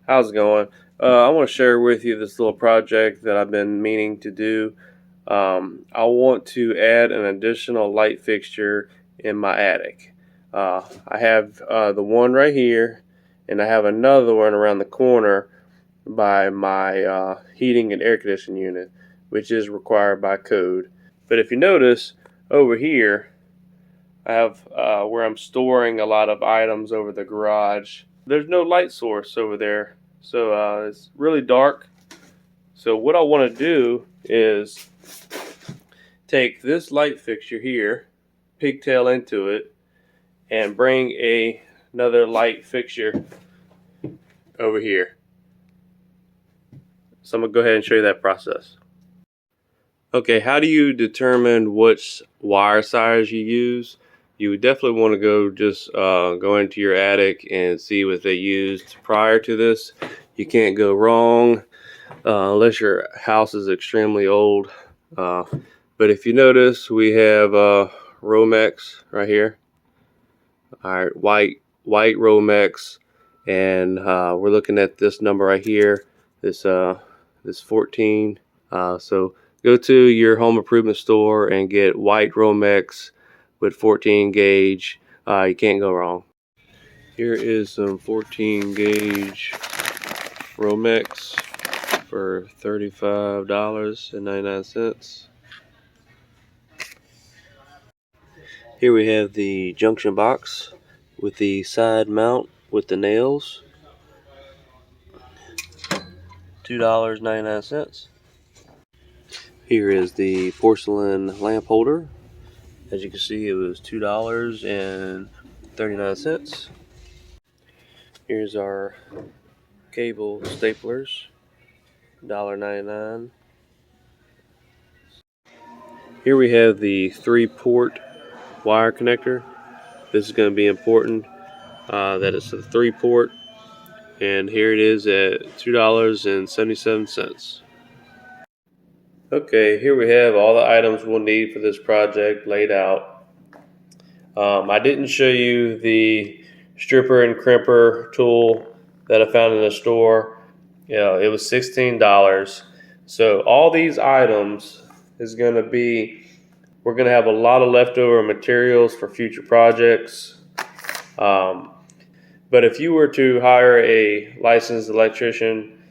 How's it going? I want to share with you this little project that I've been meaning to do. I want to add an additional light fixture in my attic. I have the one right here, and I have another one around the corner by my heating and air conditioning unit, which is required by code. But if you notice over here, I have where I'm storing a lot of items over the garage. There's no light source over there, so it's really dark. So what I want to do is take this light fixture here, pigtail into it, and bring another light fixture over here. So I'm gonna go ahead and show you that process. Okay, how do you determine which wire size you use? You definitely want to go into your attic and see what they used prior to this. You can't go wrong unless your house is extremely old. But if you notice, we have Romex right here. All right, white Romex, and we're looking at this number right here. This 14. So go to your home improvement store and get white Romex with 14 gauge. You can't go wrong. Here is some 14 gauge Romex for $35.99. Here we have the junction box with the side mount with the nails. $2.99. Here is the porcelain lamp holder. As you can see, it was $2.39. Here's our cable staplers, $1.99. Here we have the 3-port wire connector. This is going to be important that it's a 3-port, and here it is at $2.77. Okay, here we have all the items we'll need for this project laid out. I didn't show you the stripper and crimper tool that I found in the store. It was $16. So all these items is going to be, we're going to have a lot of leftover materials for future projects. But if you were to hire a licensed electrician,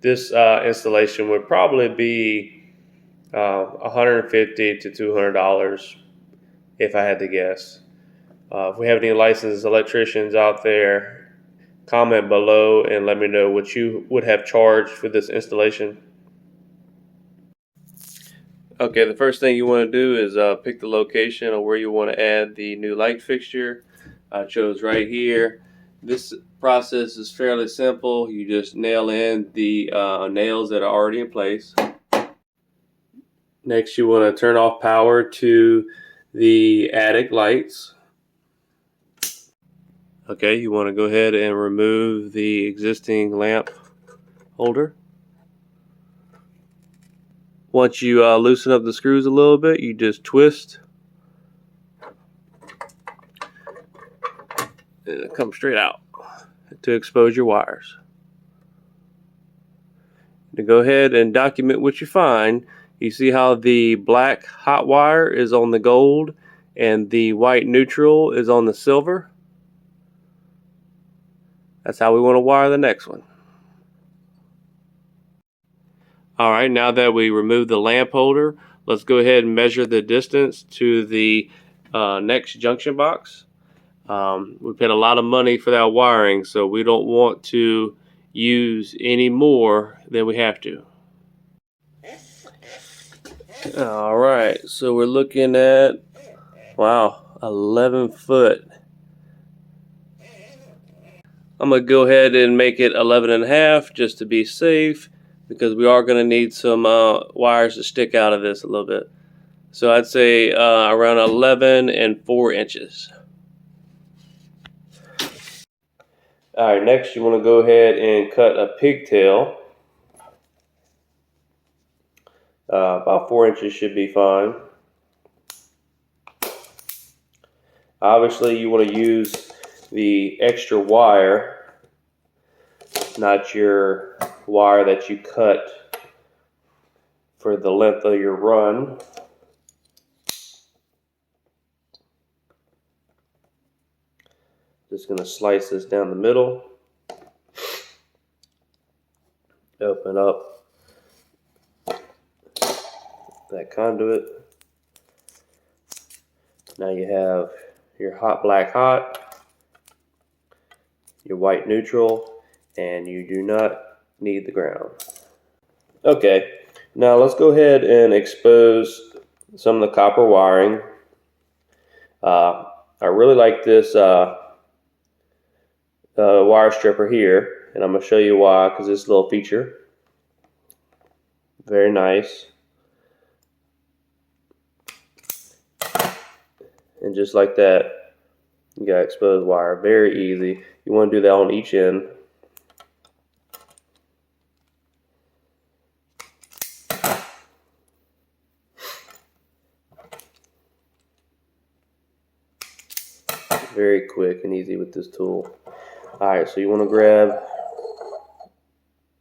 this installation would probably be $150 to $200 if I had to guess. If we have any licensed electricians out there, comment below and let me know what you would have charged for this installation. Okay, the first thing you want to do is pick the location of where you want to add the new light fixture. I chose right here. This process is fairly simple. You just nail in the nails that are already in place. Next, you want to turn off power to the attic lights. Okay, you want to go ahead and remove the existing lamp holder. Once you loosen up the screws a little bit, you just twist. And it comes straight out to expose your wires. To go ahead and document what you find, you see how the black hot wire is on the gold and the white neutral is on the silver? That's how we want to wire the next one. Alright, now that we removed the lamp holder, let's go ahead and measure the distance to the next junction box. We paid a lot of money for that wiring, so we don't want to use any more than we have to. Alright, so we're looking at, wow, 11 foot. I'm going to go ahead and make it 11.5 just to be safe, because we are going to need some wires to stick out of this a little bit. So I'd say around 11 and 4 inches. Alright, next you want to go ahead and cut a pigtail. About 4 inches should be fine. Obviously you want to use the extra wire not your wire that you cut for the length of your run. Just going to slice this down the middle. Open up that conduit. Now you have your hot black hot, your white neutral, and you do not need the ground. Okay, now let's go ahead and expose some of the copper wiring. I really like this wire stripper here, and I'm going to show you why, because this little feature. Very nice. And just like that, you got exposed wire. Very easy. You want to do that on each end. Very quick and easy with this tool. Alright, so you want to grab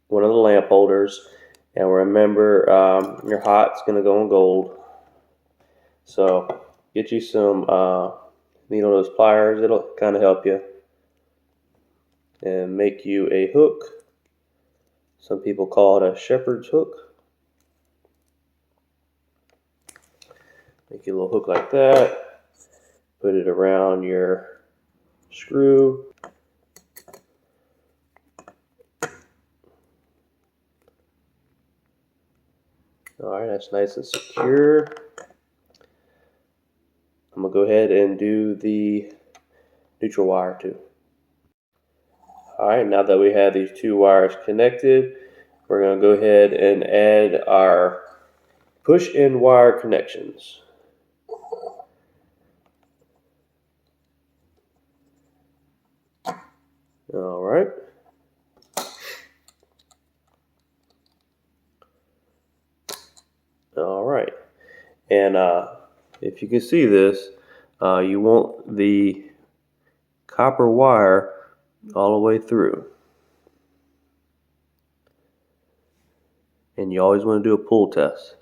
one of the lamp holders, and remember your hot's going to go on gold. So get you some needle nose pliers. It'll kind of help you, and make you a hook. Some people call it a shepherd's hook. Make you a little hook like that. Put it around your screw. Alright, that's nice and secure. I'm going to go ahead and do the neutral wire too. Alright, now that we have these two wires connected, we're going to go ahead and add our push-in wire connections. Alright. Alright. And if you can see this, you want the copper wire all the way through. And you always want to do a pull test.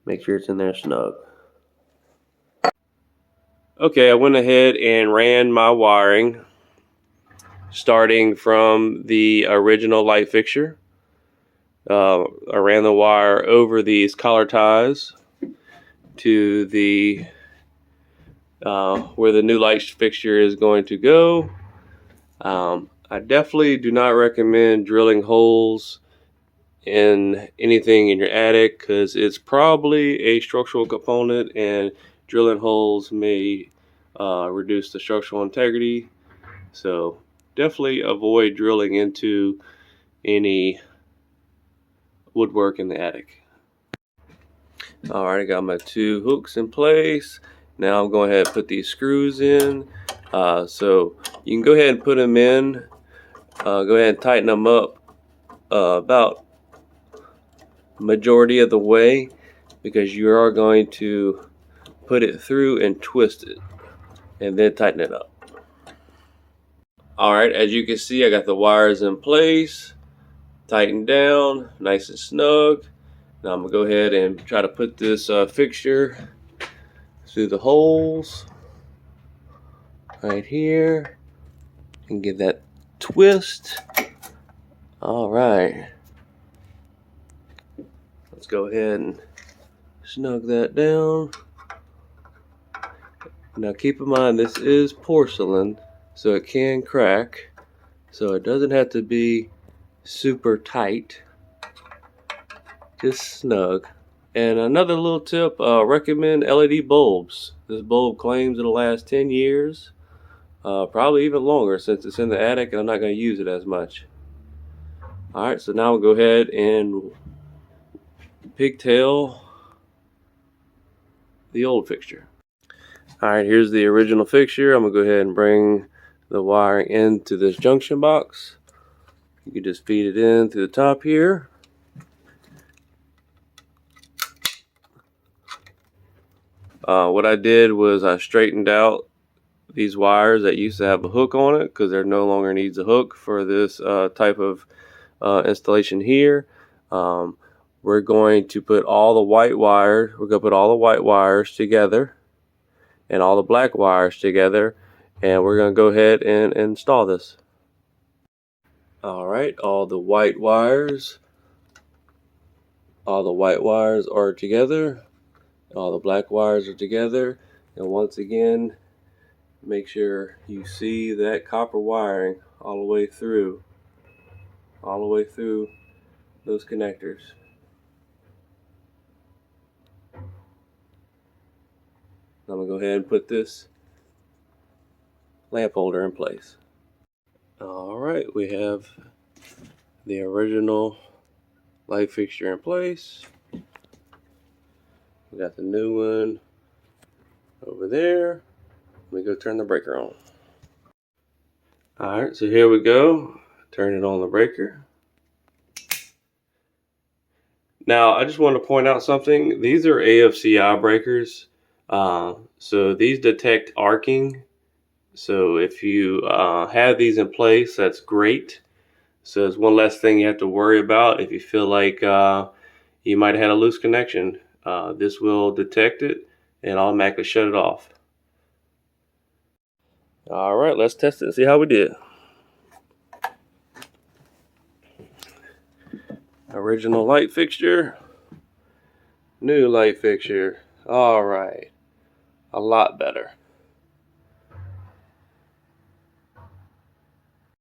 Make sure it's in there snug. Okay, I went ahead and ran my wiring starting from the original light fixture. I ran the wire over these collar ties to the where the new light fixture is going to go. I definitely do not recommend drilling holes in anything in your attic, because it's probably a structural component, and drilling holes may reduce the structural integrity. So definitely avoid drilling into any woodwork in the attic. Alright, I got my two hooks in place. Now I'm going ahead and put these screws in. So you can go ahead and put them in. Go ahead and tighten them up about majority of the way, because you are going to put it through and twist it and then tighten it up. Alright, as you can see, I got the wires in place, tightened down, nice and snug. Now I'm going to go ahead and try to put this fixture through the holes right here and get that twist. Alright, let's go ahead and snug that down. Now keep in mind, this is porcelain, so it can crack, so it doesn't have to be super tight, just snug. And another little tip, recommend LED bulbs. This bulb claims it'll last 10 years, probably even longer, since it's in the attic and I'm not going to use it as much. Alright, so now we'll go ahead and pigtail the old fixture. Alright, here's the original fixture. I'm going to go ahead and bring the wiring into this junction box. You can just feed it in through the top here. What I did was I straightened out these wires that used to have a hook on it, because there no longer needs a hook for this type of installation here. We're going to put all the white wires. We're going to put all the white wires together and all the black wires together, and we're going to go ahead and install this. All right, all the white wires are together. All the black wires are together, and once again, make sure you see that copper wiring all the way through those connectors. I'm gonna go ahead and put this lamp holder in place. All right, we have the original light fixture in place. We got the new one over there. Let me go turn the breaker on. All right, so here we go. Turn it on the breaker. Now, I just want to point out something. These are AFCI breakers. So these detect arcing. So if you have these in place, that's great. So it's one less thing you have to worry about if you feel like you might have had a loose connection. This will detect it and automatically shut it off. All right, let's test it and see how we did. Original light fixture, new light fixture. All right, a lot better.